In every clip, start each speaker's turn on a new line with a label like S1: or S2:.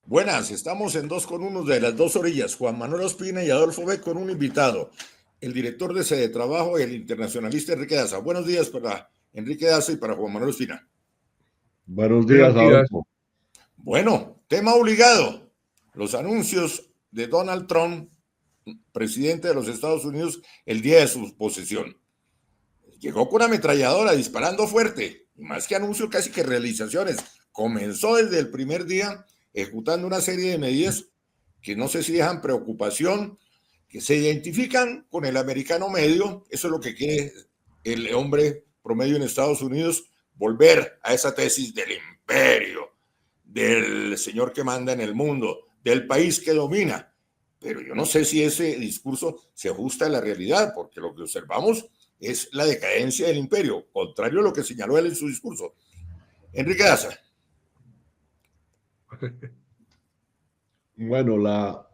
S1: Buenas, estamos en 2 con 1 de las dos orillas, Juan Manuel Ospina y Adolfo Beck con un invitado, el director de Sede Trabajo y el internacionalista Enrique Daza. Buenos días para Enrique Daza y para Juan Manuel Ospina.
S2: Buenos días,
S3: Buenos días.
S2: Adolfo.
S1: Bueno, tema obligado, los anuncios de Donald Trump, presidente de los Estados Unidos, el día de su posesión. Llegó con una ametralladora disparando fuerte, y más que anuncios, casi que realizaciones. Comenzó desde el primer día ejecutando una serie de medidas que no sé si dejan preocupación, que se identifican con el americano medio. Eso es lo que quiere el hombre promedio en Estados Unidos, volver a esa tesis del imperio, del señor que manda en el mundo, del país que domina. Pero yo no sé si ese discurso se ajusta a la realidad, porque lo que observamos es la decadencia del imperio, contrario a lo que señaló él en su discurso. Enrique Daza.
S2: Bueno, la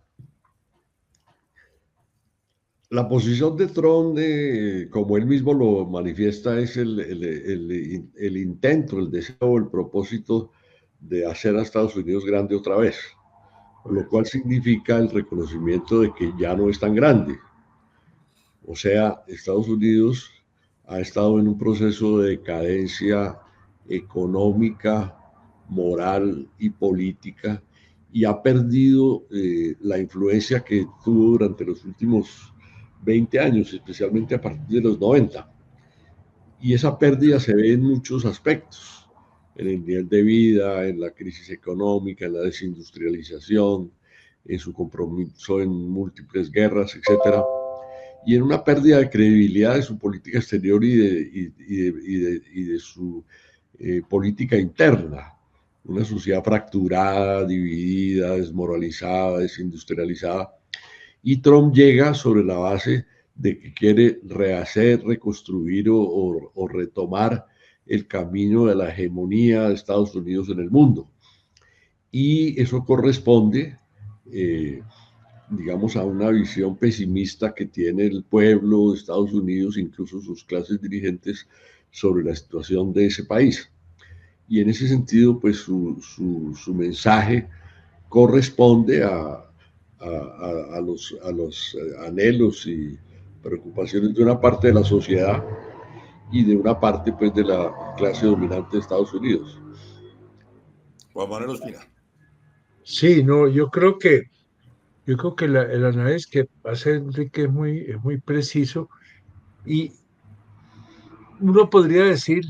S2: posición de Trump, como él mismo lo manifiesta, es el intento, el deseo, el propósito de hacer a Estados Unidos grande otra vez, lo cual significa el reconocimiento de que ya no es tan grande. O sea, Estados Unidos ha estado en un proceso de decadencia económica, moral y política y ha perdido la influencia que tuvo durante los últimos 20 años, especialmente a partir de los 90. Y esa pérdida se ve en muchos aspectos, en el nivel de vida, en la crisis económica, en la desindustrialización, en su compromiso en múltiples guerras, etcétera, y en una pérdida de credibilidad de su política exterior y de su política interna. Una sociedad fracturada, dividida, desmoralizada, desindustrializada. Y Trump llega sobre la base de que quiere rehacer, reconstruir o retomar el camino de la hegemonía de Estados Unidos en el mundo. Y eso corresponde digamos, a una visión pesimista que tiene el pueblo de Estados Unidos, incluso sus clases dirigentes, sobre la situación de ese país. Y en ese sentido, pues su mensaje corresponde a los anhelos y preocupaciones de una parte de la sociedad y de una parte, pues, de la clase dominante de Estados Unidos.
S1: Juan Manuel Ospina.
S3: Sí, no, yo creo que el análisis que hace Enrique es muy preciso y uno podría decir,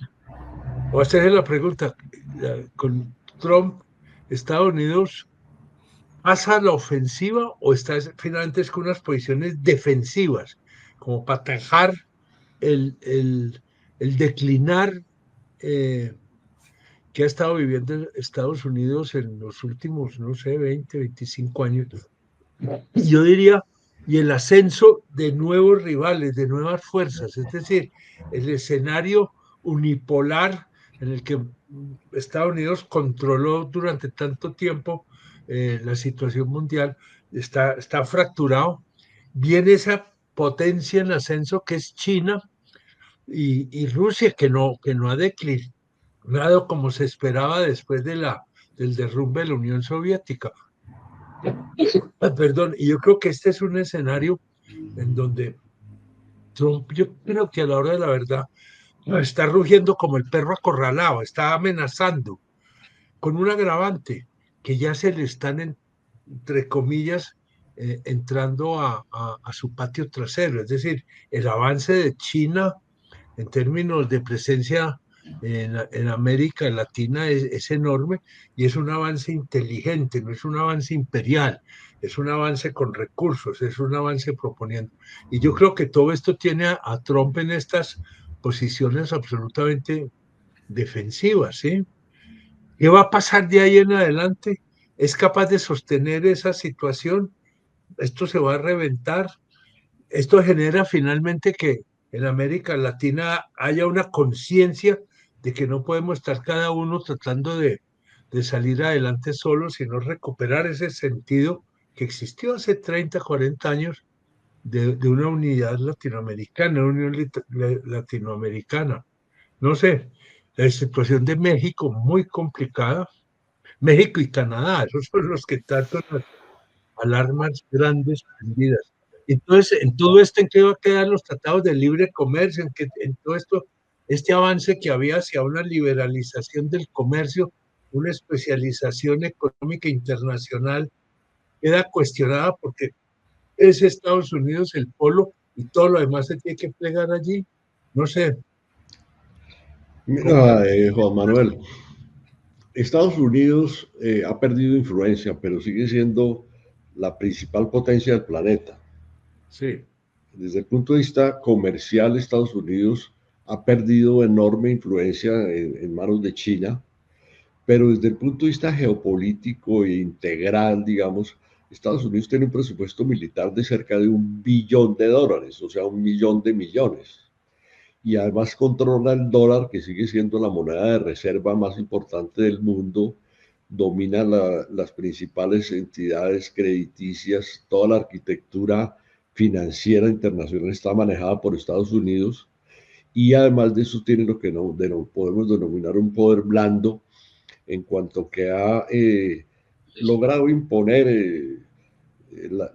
S3: o hacerle la pregunta, con Trump, Estados Unidos pasa a la ofensiva o está finalmente es con unas posiciones defensivas, como para atajar el declinar eh, que ha estado viviendo Estados Unidos en los últimos, no sé, 20, 25 años. Y yo diría, y el ascenso de nuevos rivales, de nuevas fuerzas, es decir, el escenario unipolar en el que Estados Unidos controló durante tanto tiempo la situación mundial, está fracturado. Viene esa potencia en ascenso que es China y Rusia, que no ha declinado como se esperaba después del derrumbe de la Unión Soviética. Perdón, y yo creo que este es un escenario en donde Trump, yo creo que a la hora de la verdad, está rugiendo como el perro acorralado, está amenazando con un agravante que ya se le están, entre comillas, entrando a su patio trasero, es decir, el avance de China en términos de presencia en América Latina es enorme y es un avance inteligente, no es un avance imperial, es un avance con recursos, es un avance proponiendo. Y yo creo que todo esto tiene a Trump en estas posiciones absolutamente defensivas, ¿sí? ¿Qué va a pasar de ahí en adelante? ¿Es capaz de sostener esa situación? ¿Esto se va a reventar? Esto genera finalmente que en América Latina haya una conciencia de que no podemos estar cada uno tratando de salir adelante solo, sino recuperar ese sentido que existió hace 30, 40 años de una unidad latinoamericana, una unión latinoamericana. No sé, la situación de México muy complicada, México y Canadá, esos son los que están con las alarmas grandes prendidas. Entonces, en todo esto, ¿en qué va a quedar los tratados de libre comercio? En todo esto, este avance que había hacia una liberalización del comercio, una especialización económica internacional, queda cuestionada porque es Estados Unidos el polo y todo lo demás se tiene que plegar allí. No sé, ¿cómo?
S2: Mira, Juan Manuel, Estados Unidos ha perdido influencia, pero sigue siendo la principal potencia del planeta.
S3: Sí.
S2: Desde el punto de vista comercial, Estados Unidos ha perdido enorme influencia en manos de China, pero desde el punto de vista geopolítico e integral, digamos, Estados Unidos tiene un presupuesto militar de cerca de $1 billón, o sea, 1 millón de millones. Y además controla el dólar, que sigue siendo la moneda de reserva más importante del mundo, domina las principales entidades crediticias, toda la arquitectura financiera internacional está manejada por Estados Unidos, y además de eso tiene lo que no podemos denominar un poder blando, en cuanto que ha logrado imponer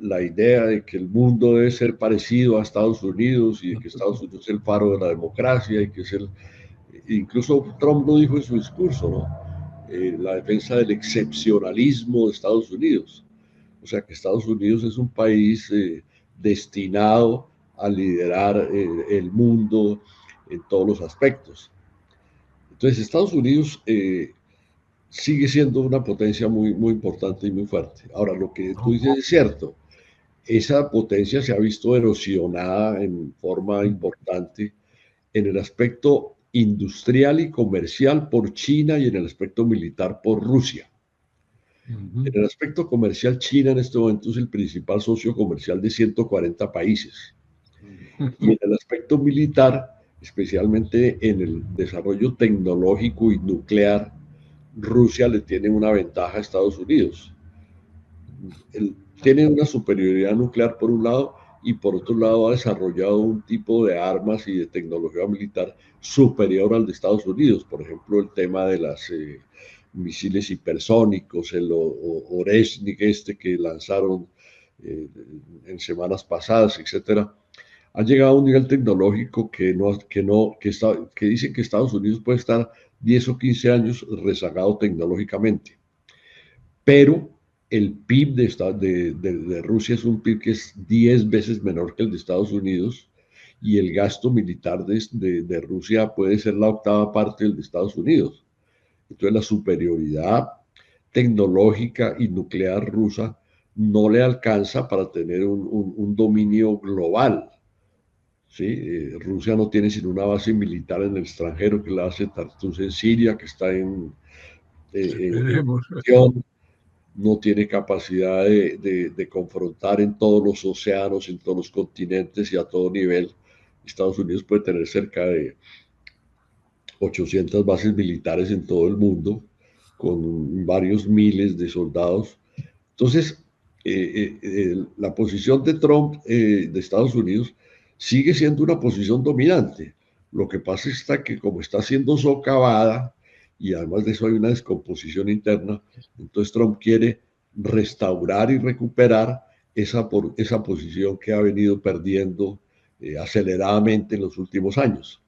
S2: la idea de que el mundo debe ser parecido a Estados Unidos y de que Estados Unidos es el faro de la democracia y que es incluso Trump lo dijo en su discurso, ¿no? La defensa del excepcionalismo de Estados Unidos. O sea que Estados Unidos es un país destinado a liderar el mundo en todos los aspectos. Entonces Estados Unidos sigue siendo una potencia muy, muy importante y muy fuerte. Ahora, lo que tú dices es cierto, esa potencia se ha visto erosionada en forma importante en el aspecto industrial y comercial por China y en el aspecto militar por Rusia. En el aspecto comercial, China en este momento es el principal socio comercial de 140 países. Y en el aspecto militar, especialmente en el desarrollo tecnológico y nuclear, Rusia le tiene una ventaja a Estados Unidos. Tiene una superioridad nuclear por un lado y por otro lado ha desarrollado un tipo de armas y de tecnología militar superior al de Estados Unidos. Por ejemplo, el tema de las misiles hipersónicos, el Oreshnik que lanzaron en semanas pasadas, etcétera, ha llegado a un nivel tecnológico que dicen que Estados Unidos puede estar 10 o 15 años rezagado tecnológicamente. Pero el PIB de Rusia es un PIB que es 10 veces menor que el de Estados Unidos y el gasto militar de Rusia puede ser la octava parte del de Estados Unidos. Entonces la superioridad tecnológica y nuclear rusa no le alcanza para tener un dominio global. ¿Sí? Rusia no tiene sino una base militar en el extranjero, que es la base Tartus en Siria, que está en no tiene capacidad de confrontar en todos los océanos, en todos los continentes y a todo nivel. Estados Unidos puede tener cerca de 800 bases militares en todo el mundo, con varios miles de soldados. Entonces, la posición de Trump de Estados Unidos sigue siendo una posición dominante. Lo que pasa es que como está siendo socavada, y además de eso hay una descomposición interna, entonces Trump quiere restaurar y recuperar esa posición que ha venido perdiendo aceleradamente en los últimos años.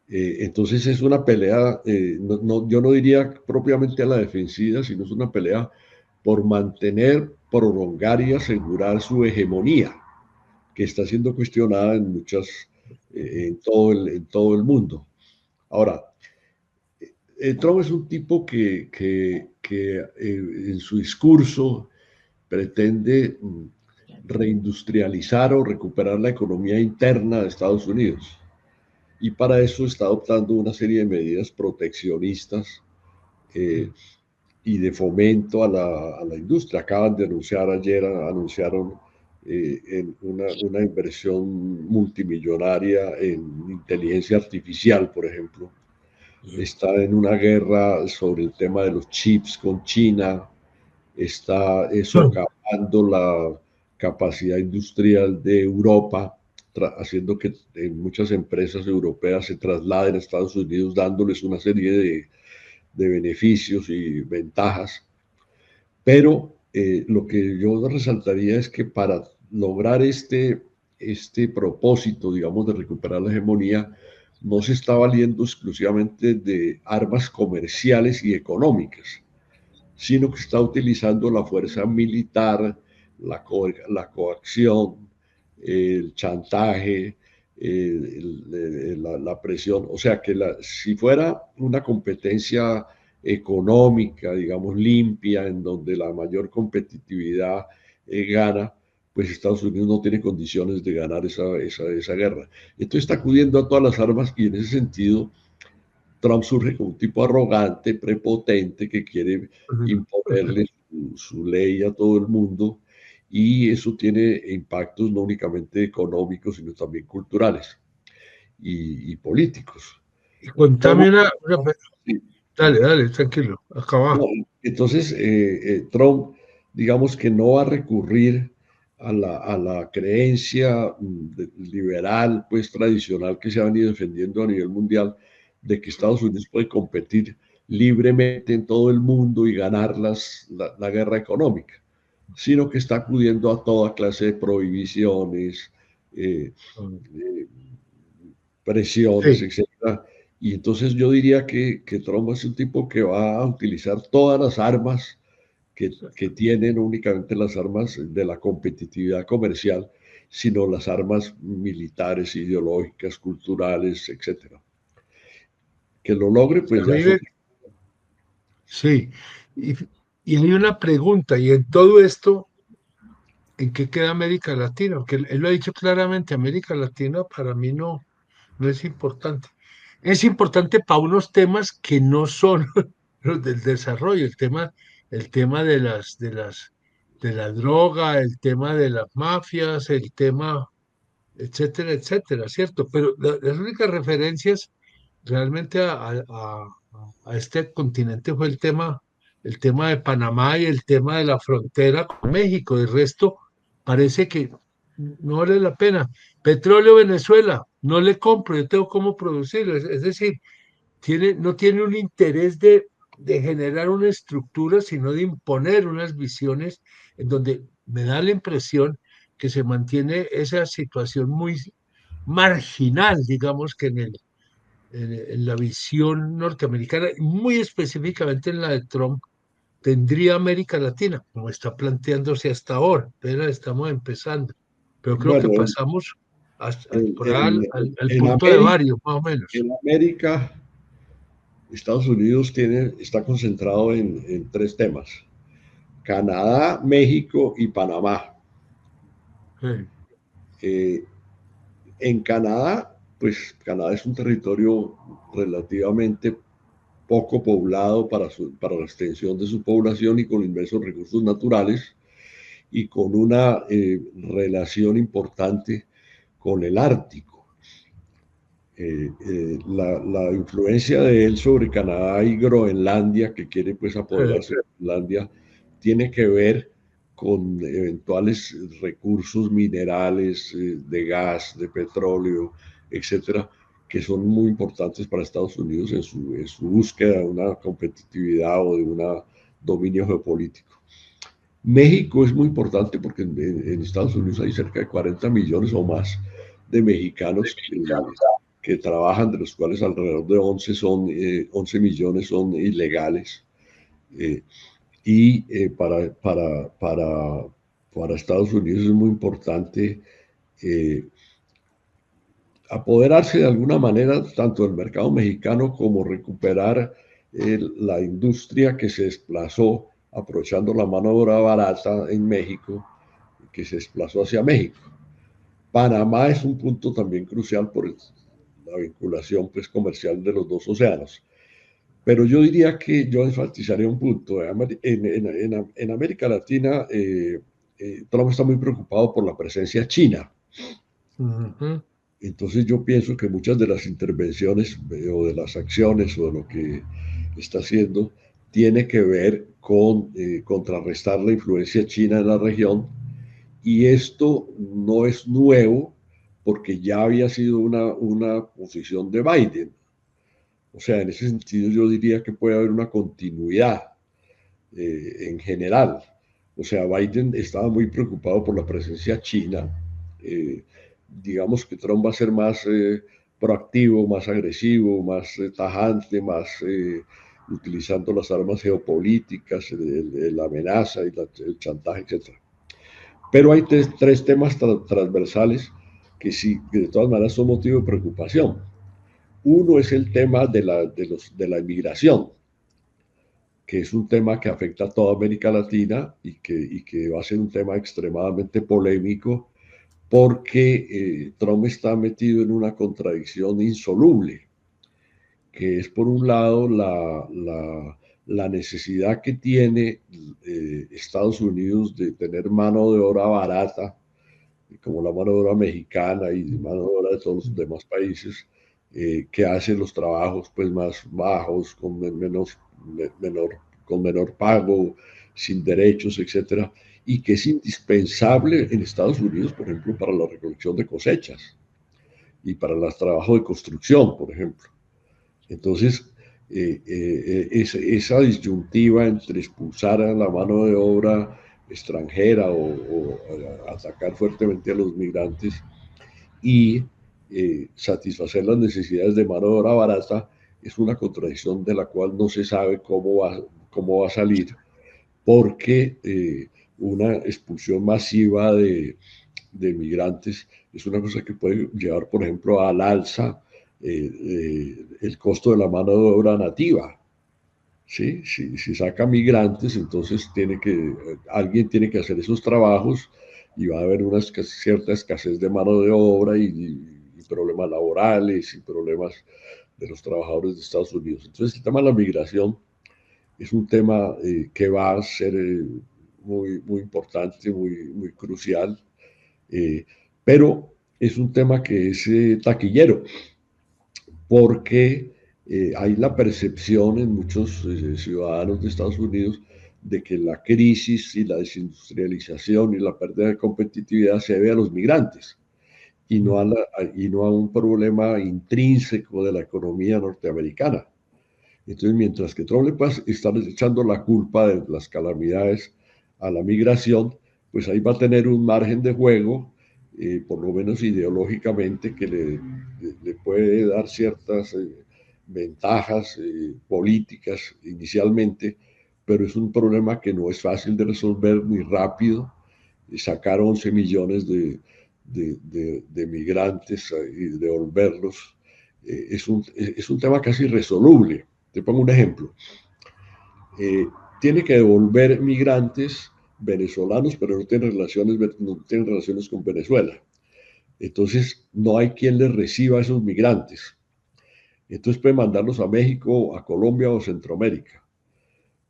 S2: Entonces es una pelea, yo no diría propiamente a la defensiva, sino es una pelea por mantener, prolongar y asegurar su hegemonía, que está siendo cuestionada en todo el mundo. Ahora, Trump es un tipo que en su discurso pretende reindustrializar o recuperar la economía interna de Estados Unidos. Y para eso está adoptando una serie de medidas proteccionistas y de fomento a la industria. Acaban de anunciaron una inversión multimillonaria en inteligencia artificial, por ejemplo. Está en una guerra sobre el tema de los chips con China, está socavando la capacidad industrial de Europa, haciendo que muchas empresas europeas se trasladen a Estados Unidos, dándoles una serie de beneficios y ventajas, pero lo que yo resaltaría es que para lograr este propósito, digamos, de recuperar la hegemonía, no se está valiendo exclusivamente de armas comerciales y económicas, sino que está utilizando la fuerza militar, la coacción, el chantaje, la presión. O sea que si fuera una competencia económica, digamos, limpia, en donde la mayor competitividad gana, pues Estados Unidos no tiene condiciones de ganar esa guerra. Entonces está acudiendo a todas las armas y en ese sentido Trump surge como un tipo arrogante, prepotente, que quiere imponerle su ley a todo el mundo, y eso tiene impactos no únicamente económicos, sino también culturales y políticos.
S3: Y contame
S2: Sí.
S3: dale, tranquilo, acaba.
S2: No, entonces, Trump, digamos que no va a recurrir a la creencia liberal, pues tradicional, que se ha venido defendiendo a nivel mundial, de que Estados Unidos puede competir libremente en todo el mundo y ganar la guerra económica, sino que está acudiendo a toda clase de prohibiciones, eh, eh, presiones,
S3: Sí,
S2: etcétera. Y entonces yo diría que Trump es un tipo que va a utilizar todas las armas que tienen, únicamente las armas de la competitividad comercial, sino las armas militares, ideológicas, culturales, etcétera. Que lo logre,
S3: a
S2: pues ya
S3: mí
S2: eso.
S3: sí. Y, y hay una pregunta, y en todo esto, ¿en qué queda América Latina? Porque él lo ha dicho claramente, América Latina para mí no es importante. Es importante para unos temas que no son los del desarrollo, el tema de la droga, el tema de las mafias, el tema, etcétera, etcétera, ¿cierto? Pero las únicas referencias realmente a este continente fue el tema de Panamá y el tema de la frontera con México. El resto parece que no vale la pena. Petróleo Venezuela, no le compro, yo tengo cómo producirlo. Es decir, no tiene un interés de generar una estructura, sino de imponer unas visiones en donde me da la impresión que se mantiene esa situación muy marginal, digamos, que en la visión norteamericana, muy específicamente en la de Trump, tendría América Latina, como está planteándose hasta ahora. Pero estamos empezando. Pero creo que
S2: Bueno,
S3: pasamos
S2: en,
S3: por ahí
S2: en,
S3: al
S2: en
S3: punto de
S2: América,
S3: varios, más o menos.
S2: en América, Estados Unidos está concentrado en tres temas: Canadá, México y Panamá.
S3: Sí,
S2: Eh, En Canadá, pues Canadá es un territorio relativamente poco poblado para la extensión de su población y con inmensos recursos naturales y con una relación importante con el Ártico. La influencia de él sobre Canadá y Groenlandia, que quiere pues
S3: sí.
S2: apoderarse de Groenlandia, tiene que ver con eventuales recursos minerales, de gas, de petróleo, etcétera, que son muy importantes para Estados Unidos en su búsqueda de una competitividad o de un dominio geopolítico. México es muy importante porque en Estados Unidos hay cerca de 40 millones o más de mexicanos que trabajan, de los cuales alrededor de 11 millones son ilegales. Eh, para Estados Unidos es muy importante eh, apoderarse de alguna manera tanto del mercado mexicano como recuperar la industria que se desplazó aprovechando la mano de obra barata en México, que se desplazó hacia México. Panamá es un punto también crucial por la vinculación pues, comercial de los dos océanos. Pero yo diría que yo enfatizaría un punto. En América Latina, Trump está muy preocupado por la presencia china.
S3: Ujú.
S2: Entonces yo pienso que muchas de las intervenciones o de las acciones o de lo que está haciendo tiene que ver con contrarrestar la influencia china en la región, y esto no es nuevo porque ya había sido una posición de Biden. O sea, en ese sentido yo diría que puede haber una continuidad en general. O sea, Biden estaba muy preocupado por la presencia china. Digamos que Trump va a ser más proactivo, más agresivo, más tajante, más utilizando las armas geopolíticas, la amenaza y el chantaje, etc. Pero hay tres temas transversales que sí, que de todas maneras son motivo de preocupación. Uno es el tema de la inmigración, que es un tema que afecta a toda América Latina y que va a ser un tema extremadamente polémico porque Trump está metido en una contradicción insoluble, que es por un lado la necesidad que tiene Estados Unidos de tener mano de obra barata, como la mano de obra mexicana y mano de obra de todos los demás países, que hacen los trabajos pues, más bajos, con menor pago, sin derechos, etcétera, y que es indispensable en Estados Unidos, por ejemplo, para la recolección de cosechas y para el trabajo de construcción, por ejemplo. Entonces, esa disyuntiva entre expulsar a la mano de obra extranjera o atacar fuertemente a los migrantes y satisfacer las necesidades de mano de obra barata es una contradicción de la cual no se sabe cómo va a salir, porque una expulsión masiva de migrantes es una cosa que puede llevar, por ejemplo, al alza el costo de la mano de obra nativa. ¿Sí? Si saca migrantes, entonces alguien tiene que hacer esos trabajos y va a haber una cierta escasez de mano de obra y problemas laborales y problemas de los trabajadores de Estados Unidos. Entonces el tema de la migración es un tema que va a ser muy importante, muy crucial, pero es un tema que es taquillero, porque hay la percepción en muchos ciudadanos de Estados Unidos de que la crisis y la desindustrialización y la pérdida de competitividad se debe a los migrantes y no a un problema intrínseco de la economía norteamericana. Entonces, mientras que Trump le puede estar echando la culpa de las calamidades a la migración, pues ahí va a tener un margen de juego, por lo menos ideológicamente, que le puede dar ciertas ventajas políticas inicialmente, pero es un problema que no es fácil de resolver ni rápido. Sacar 11 millones de migrantes y devolverlos es un tema casi irresoluble. Te pongo un ejemplo. Tiene que devolver migrantes venezolanos, pero no tienen relaciones con Venezuela. Entonces, no hay quien les reciba a esos migrantes. Entonces, puede mandarlos a México, a Colombia o Centroamérica.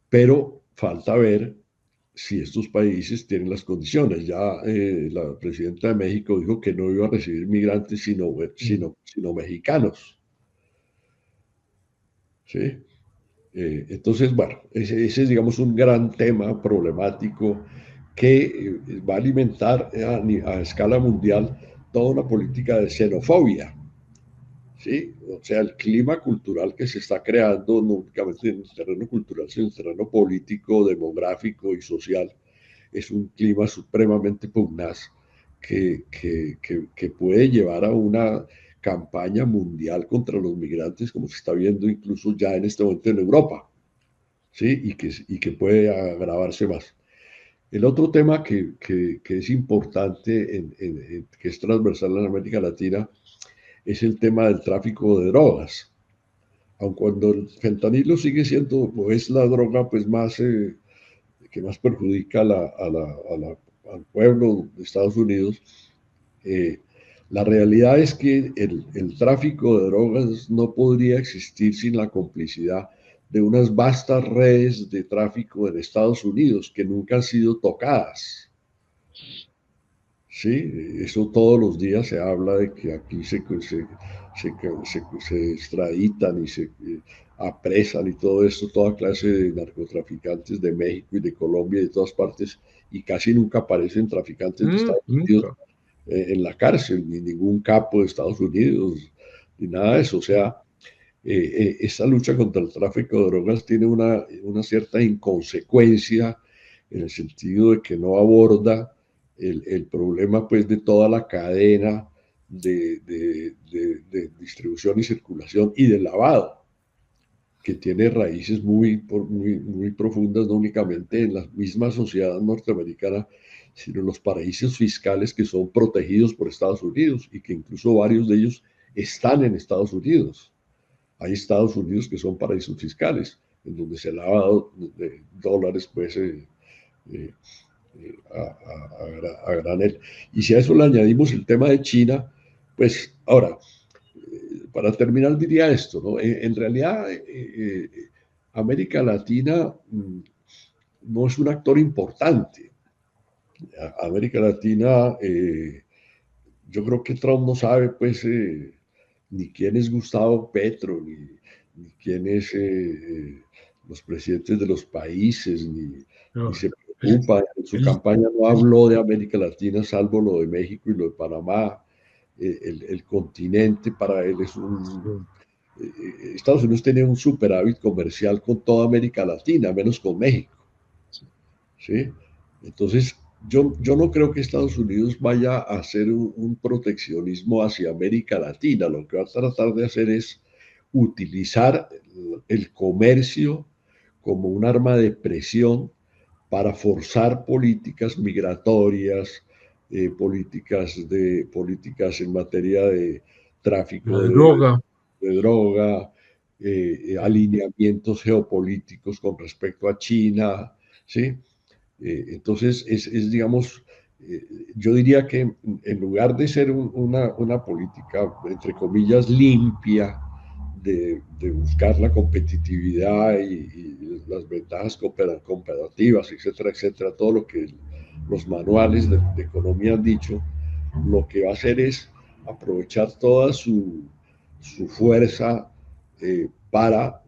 S2: Pero falta ver si estos países tienen las condiciones. Ya la presidenta de México dijo que no iba a recibir migrantes sino mexicanos. ¿Sí? Entonces, bueno, ese es, digamos, un gran tema problemático que va a alimentar a escala mundial toda una política de xenofobia. ¿Sí? O sea, el clima cultural que se está creando, no únicamente en el terreno cultural, sino en el terreno político, demográfico y social, es un clima supremamente pugnaz que puede llevar a una campaña mundial contra los migrantes, como se está viendo incluso ya en este momento en Europa, ¿sí? Y que puede agravarse más. El otro tema que es importante, que es transversal en América Latina, es el tema del tráfico de drogas. Aun cuando el fentanilo sigue siendo, o es la droga pues más que más perjudica al pueblo de Estados Unidos, la realidad es que el tráfico de drogas no podría existir sin la complicidad de unas vastas redes de tráfico en Estados Unidos que nunca han sido tocadas. Sí, eso todos los días se habla de que aquí se extraditan y se apresan y todo esto, toda clase de narcotraficantes de México y de Colombia y de todas partes, y casi nunca aparecen traficantes de Estados Unidos en la cárcel, ni ningún capo de Estados Unidos, ni nada de eso. O sea, esta lucha contra el tráfico de drogas tiene una cierta inconsecuencia en el sentido de que no aborda el problema pues de toda la cadena de distribución y circulación y de lavado, que tiene raíces muy profundas, no únicamente en la misma sociedad norteamericana, sino en los paraísos fiscales que son protegidos por Estados Unidos y que incluso varios de ellos están en Estados Unidos. Hay Estados Unidos que son paraísos fiscales, en donde se lava dólares pues, a granel. Y si a eso le añadimos el tema de China, pues ahora, para terminar diría esto, ¿no? En realidad, América Latina no es un actor importante. América Latina, yo creo que Trump no sabe, pues, ni quién es Gustavo Petro, ni quién es los presidentes de los países, ni se preocupa. En su campaña no habló de América Latina, salvo lo de México y lo de Panamá. El continente para él es un... Estados Unidos tiene un superávit comercial con toda América Latina, menos con México. ¿Sí? Entonces, yo no creo que Estados Unidos vaya a hacer un proteccionismo hacia América Latina. Lo que va a tratar de hacer es utilizar el comercio como un arma de presión para forzar políticas migratorias, políticas en materia de tráfico de droga, alineamientos geopolíticos con respecto a China, ¿sí? Entonces, digamos, yo diría que en lugar de ser una política, entre comillas, limpia, de buscar la competitividad y las ventajas comparativas, etcétera, etcétera, todo lo que los manuales de economía han dicho, lo que va a hacer es aprovechar toda su fuerza para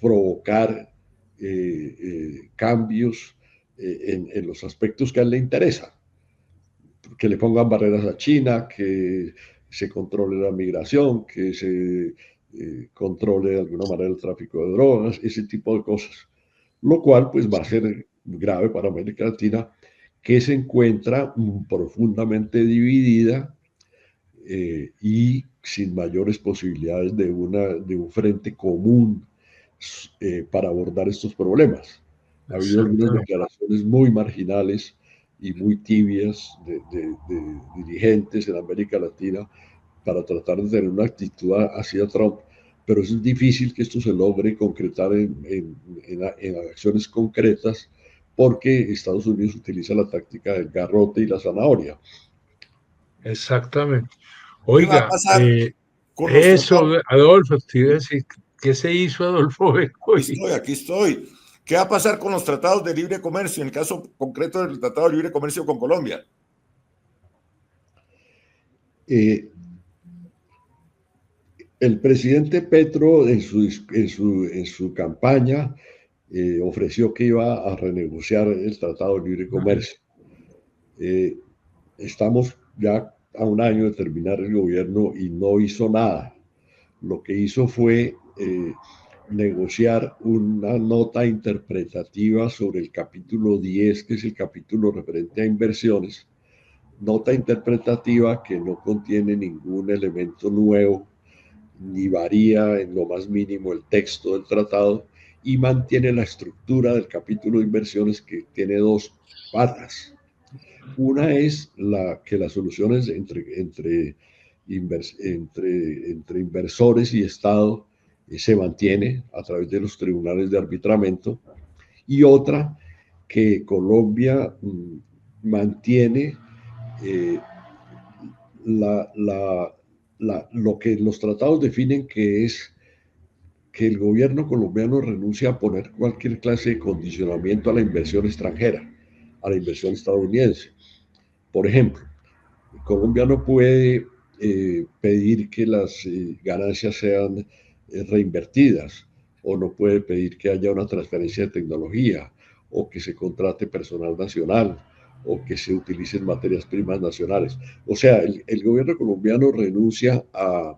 S2: provocar cambios en los aspectos que a él le interesa, que le pongan barreras a China, que se controle la migración, que se controle de alguna manera el tráfico de drogas, ese tipo de cosas, lo cual pues va a ser grave para América Latina, que se encuentra profundamente dividida y sin mayores posibilidades de un frente común para abordar estos problemas. Ha habido algunas declaraciones muy marginales y muy tibias de dirigentes en América Latina para tratar de tener una actitud hacia Trump, pero es difícil que esto se logre concretar en acciones concretas porque Estados Unidos utiliza la táctica del garrote y la zanahoria.
S3: Exactamente.
S1: ¿Qué va a
S3: Oiga,
S1: pasar con los
S3: eso,
S1: tratados?
S3: Adolfo, te iba a decir, ¿qué se hizo Adolfo Becoy?
S1: Aquí estoy. ¿Qué va a pasar con los tratados de libre comercio, en el caso concreto del Tratado de Libre Comercio con Colombia?
S2: El presidente Petro en su campaña ofreció que iba a renegociar el Tratado de Libre Comercio. Estamos ya a un año de terminar el gobierno y no hizo nada. Lo que hizo fue negociar una nota interpretativa sobre el capítulo 10, que es el capítulo referente a inversiones. Nota interpretativa que no contiene ningún elemento nuevo, ni varía en lo más mínimo el texto del tratado y mantiene la estructura del capítulo de inversiones, que tiene dos patas. Una es que las soluciones entre inversores y Estado se mantiene a través de los tribunales de arbitramiento, y otra que Colombia mantiene lo que los tratados definen, que es que el gobierno colombiano renuncia a poner cualquier clase de condicionamiento a la inversión extranjera, a la inversión estadounidense. Por ejemplo, Colombia no puede pedir que las ganancias sean reinvertidas, o no puede pedir que haya una transferencia de tecnología, o que se contrate personal nacional, o que se utilicen materias primas nacionales. O sea, el gobierno colombiano renuncia a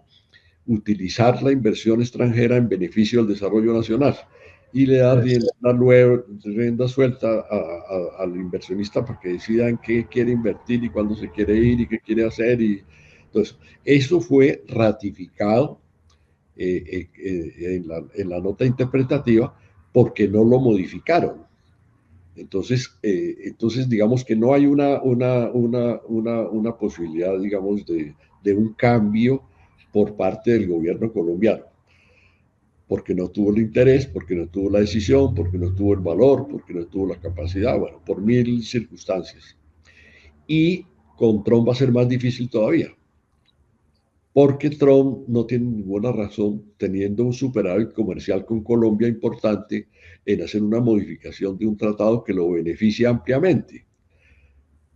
S2: utilizar la inversión extranjera en beneficio del desarrollo nacional y le da rienda suelta al inversionista para que decida en qué quiere invertir y cuándo se quiere ir y qué quiere hacer. Y entonces, eso fue ratificado en la nota interpretativa porque no lo modificaron. Entonces, digamos que no hay una posibilidad, digamos, de un cambio por parte del gobierno colombiano, porque no tuvo el interés, porque no tuvo la decisión, porque no tuvo el valor, porque no tuvo la capacidad, bueno, por mil circunstancias. Y con Trump va a ser más difícil todavía, porque Trump no tiene ninguna razón, teniendo un superávit comercial con Colombia importante, en hacer una modificación de un tratado que lo beneficia ampliamente.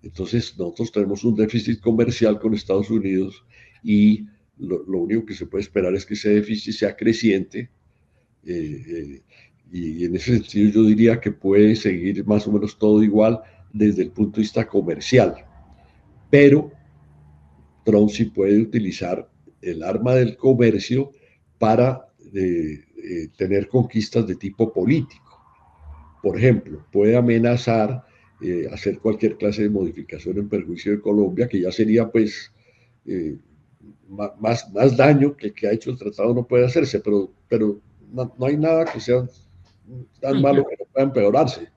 S2: Entonces, nosotros tenemos un déficit comercial con Estados Unidos y lo único que se puede esperar es que ese déficit sea creciente. Y en ese sentido yo diría que puede seguir más o menos todo igual desde el punto de vista comercial. Pero Trump sí puede utilizar el arma del comercio para tener conquistas de tipo político. Por ejemplo, puede amenazar hacer cualquier clase de modificación en perjuicio de Colombia, que ya sería pues más daño que el que ha hecho el tratado no puede hacerse, pero no hay nada que sea tan malo que no pueda empeorarse.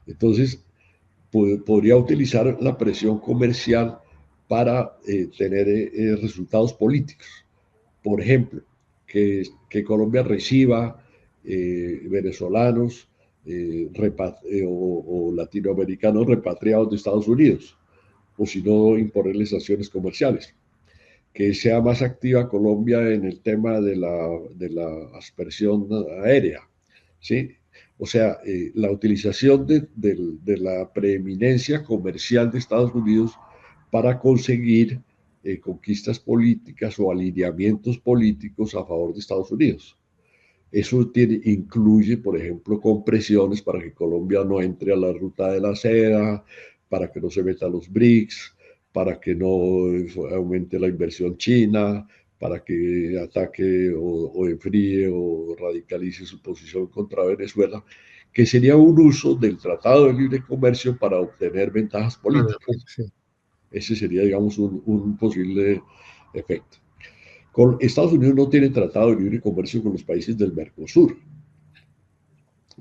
S2: Entonces, podría utilizar la presión comercial para tener resultados políticos. Por ejemplo, que Colombia reciba venezolanos o latinoamericanos repatriados de Estados Unidos, o si no, imponerles sanciones comerciales. Que sea más activa Colombia en el tema de la aspersión aérea, ¿sí? O sea, la utilización de la preeminencia comercial de Estados Unidos para conseguir conquistas políticas o alineamientos políticos a favor de Estados Unidos. Eso incluye, por ejemplo, compresiones para que Colombia no entre a la ruta de la seda, para que no se meta a los BRICS, para que no aumente la inversión china, para que ataque o enfríe o radicalice su posición contra Venezuela, que sería un uso del Tratado de Libre Comercio para obtener ventajas políticas. Sí. Ese sería, digamos, un posible efecto. Estados Unidos no tiene tratado de libre comercio con los países del Mercosur,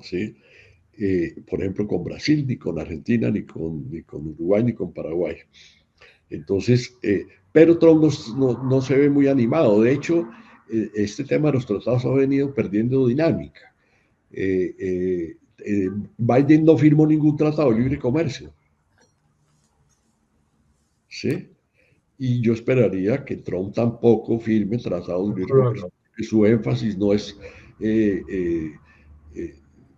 S2: ¿sí? Por ejemplo, con Brasil, ni con Argentina, ni con Uruguay, ni con Paraguay. Entonces, pero Trump no se ve muy animado. De hecho, este tema de los tratados ha venido perdiendo dinámica. Biden no firmó ningún tratado de libre comercio, ¿sí? Y yo esperaría que Trump tampoco firme tratados de libre comercio. Su énfasis no es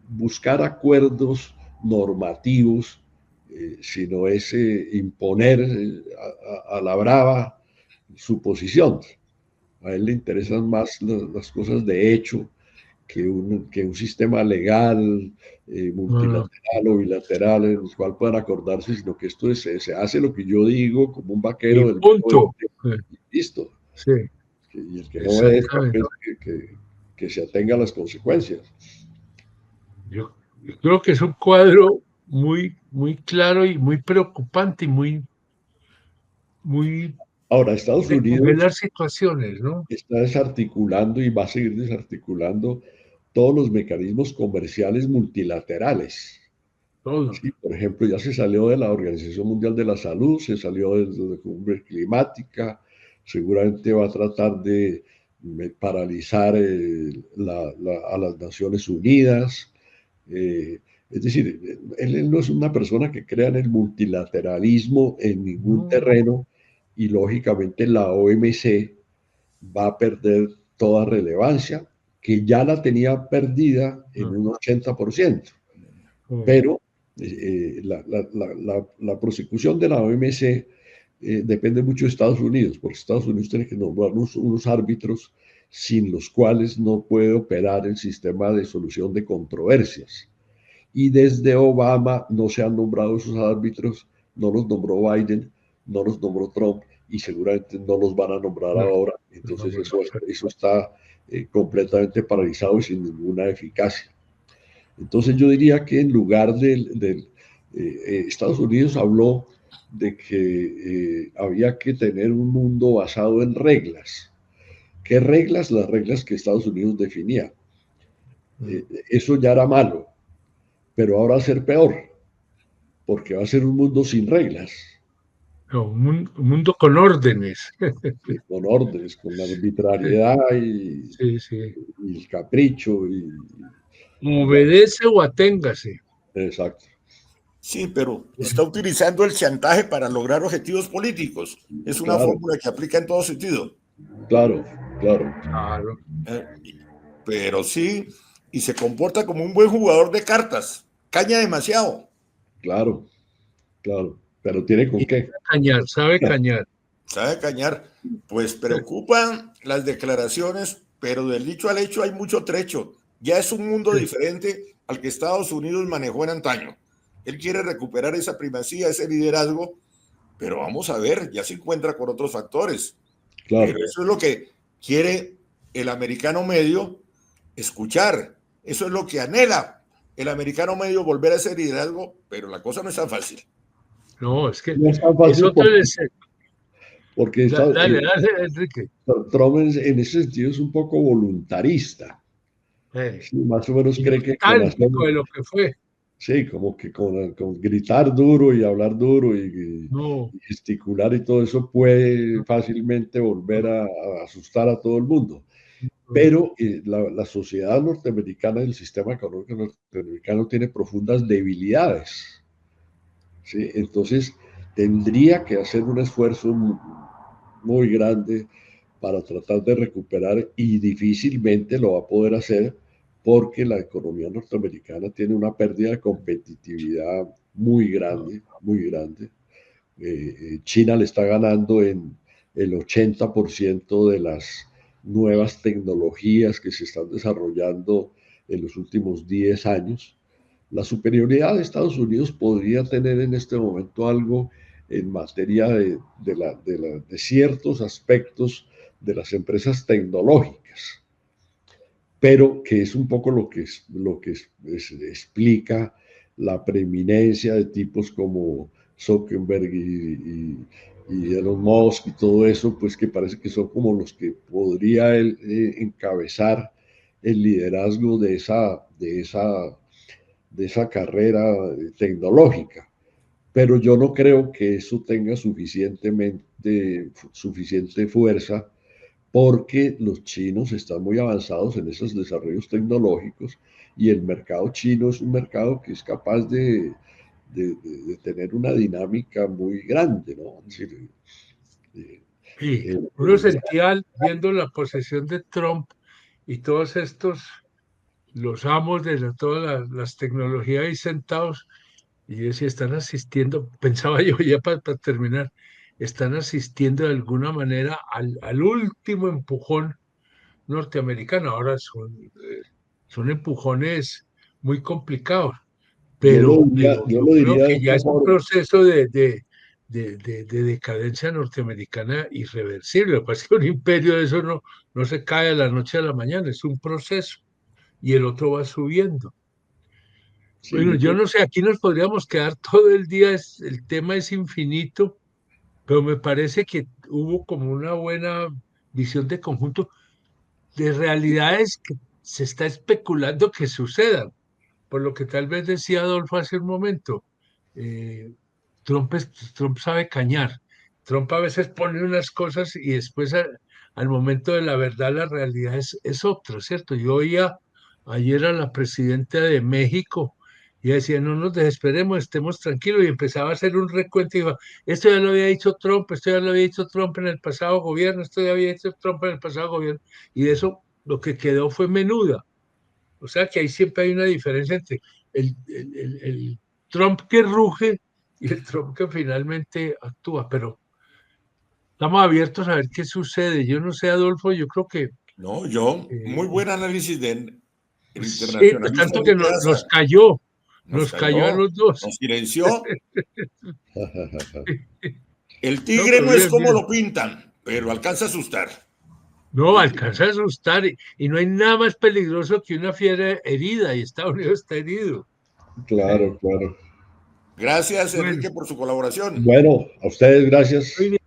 S2: buscar acuerdos normativos, sino es imponer a la brava su posición. A él le interesan más las cosas de hecho que un sistema legal, multilateral o bilateral en el cual puedan acordarse, sino que esto se hace lo que yo digo como un vaquero del
S3: punto.
S2: Y listo.
S3: Sí.
S2: Y el que no obedezca, pues, que se atenga a las consecuencias.
S3: Yo creo que es un cuadro muy claro y muy preocupante y muy
S2: ahora Estados Unidos
S3: situaciones, ¿no?
S2: Está desarticulando y va a seguir desarticulando todos los mecanismos comerciales multilaterales. Sí, por ejemplo, ya se salió de la Organización Mundial de la Salud, se salió de la cumbre climática, seguramente va a tratar de paralizar a las Naciones Unidas. Es decir, él no es una persona que crea en el multilateralismo en ningún terreno y lógicamente la OMC va a perder toda relevancia, que ya la tenía perdida en un 80%. Pero la prosecución de la OMC depende mucho de Estados Unidos, porque Estados Unidos tiene que nombrar unos árbitros sin los cuales no puede operar el sistema de solución de controversias. Y desde Obama no se han nombrado esos árbitros, no los nombró Biden, no los nombró Trump, y seguramente no los van a nombrar
S3: No,
S2: ahora.
S3: no,
S2: Entonces
S3: bueno,
S2: eso está completamente paralizado y sin ninguna eficacia. Entonces yo diría que en lugar Estados Unidos habló de que había que tener un mundo basado en reglas. ¿Qué reglas? Las reglas que Estados Unidos definía. Eso ya era malo, pero ahora va a ser peor, porque va a ser un mundo sin reglas,
S3: no, un mundo con órdenes.
S2: con órdenes, con arbitrariedad
S3: Sí, sí.
S2: y el capricho. Bueno,
S3: Obedece o aténgase.
S2: exacto,
S1: Sí, pero está utilizando el chantaje para lograr objetivos políticos. Es una
S2: claro,
S1: fórmula que aplica en todo sentido.
S2: claro, claro,
S3: Claro.
S1: Eh, pero sí, y se comporta como un buen jugador de cartas. Caña demasiado.
S2: claro, claro, pero tiene
S3: Y
S2: con qué.
S3: cañar, sabe cañar.
S1: ¿Sabe cañar? Pues preocupan las declaraciones, pero del dicho al hecho hay mucho trecho. Ya es un mundo diferente al que Estados Unidos manejó en antaño. Él quiere recuperar esa primacía, ese liderazgo, pero vamos a ver, ya se encuentra con otros factores. Pero
S2: Claro,
S1: eso es lo que quiere el americano medio escuchar. Eso es lo que anhela el americano medio, volver a ese liderazgo, pero la cosa no es tan fácil.
S3: No, es que
S2: no es tan
S3: es
S2: fácil
S3: otro deseo.
S2: porque
S3: Dale, dale, Enrique.
S2: Trump en ese sentido es un poco voluntarista. Sí, más o menos
S3: Y
S2: cree que con hacer,
S3: nostálgico de lo que fue.
S2: sí, como que con gritar duro y hablar duro
S3: No,
S2: y gesticular y todo eso puede
S3: no,
S2: fácilmente volver a asustar a todo el mundo.
S3: no.
S2: Pero la sociedad norteamericana, el sistema económico norteamericano tiene profundas debilidades. ¿Sí? Entonces, tendría que hacer un esfuerzo muy grande para tratar de recuperar y difícilmente lo va a poder hacer porque la economía norteamericana tiene una pérdida de competitividad muy grande, muy grande. China le está ganando en el 80% de las nuevas tecnologías que se están desarrollando en los últimos 10 años. La superioridad de Estados Unidos podría tener en este momento algo en materia de ciertos aspectos de las empresas tecnológicas, pero que es un poco lo que explica la preeminencia de tipos como Zuckerberg y Elon Musk y todo eso, pues que parece que son como los que podría él, encabezar el liderazgo de esa carrera tecnológica. Pero yo no creo que eso tenga suficiente fuerza porque los chinos están muy avanzados en esos desarrollos tecnológicos y el mercado chino es un mercado que es capaz de tener una dinámica muy grande, ¿no? Es decir,
S3: Y
S2: el,
S3: uno
S2: el,
S3: sentía viendo la posesión de Trump y todos estos, los amos de todas las tecnologías ahí sentados, y yo decía, están asistiendo, pensaba yo ya para terminar, están asistiendo de alguna manera al último empujón norteamericano. Ahora son empujones muy complicados, pero
S2: yo
S3: yo
S2: lo
S3: creo
S2: diría de
S3: que ya
S2: esta
S3: es un
S2: forma.
S3: proceso de decadencia norteamericana irreversible. Lo que pasa es que un imperio de eso no se cae de la noche a la mañana, es un proceso y el otro va subiendo.
S2: Sí,
S3: Bueno,
S2: yo
S3: yo
S2: creo
S3: no sé, aquí nos podríamos quedar todo el día, el tema es infinito, pero me parece que hubo como una buena visión de conjunto de realidades que se está especulando que sucedan, por lo que tal vez decía Adolfo hace un momento. eh, Trump sabe cañar. Trump a veces pone unas cosas y después al momento de la verdad la realidad es otra, ¿cierto? Yo oía ayer a la presidenta de México y decía, no nos desesperemos, estemos tranquilos y empezaba a hacer un recuento y dijo, esto ya lo había dicho Trump, esto ya lo había dicho Trump en el pasado gobierno, esto ya había dicho Trump en el pasado gobierno y de eso lo que quedó fue menuda. O sea que ahí siempre hay una diferencia entre el Trump que ruge y el Trump que finalmente actúa, pero estamos abiertos a ver qué sucede. Yo no sé, Adolfo, yo creo que
S1: No, yo, muy
S3: eh,
S1: buen análisis del el
S3: sí,
S1: internacionalista
S3: tanto que
S1: Enrique Daza.
S3: nos
S1: Nos
S3: cayó a
S1: cayó,
S3: los dos.
S1: nos silenció. El tigre no es como lo pintan, pero alcanza a asustar.
S3: No, alcanza a asustar y no hay nada más peligroso que una fiera herida y Estados Unidos está herido.
S2: Claro, claro.
S1: Gracias,
S3: Bueno.
S1: Enrique, por su colaboración.
S2: Bueno, a ustedes gracias.
S3: Muy bien.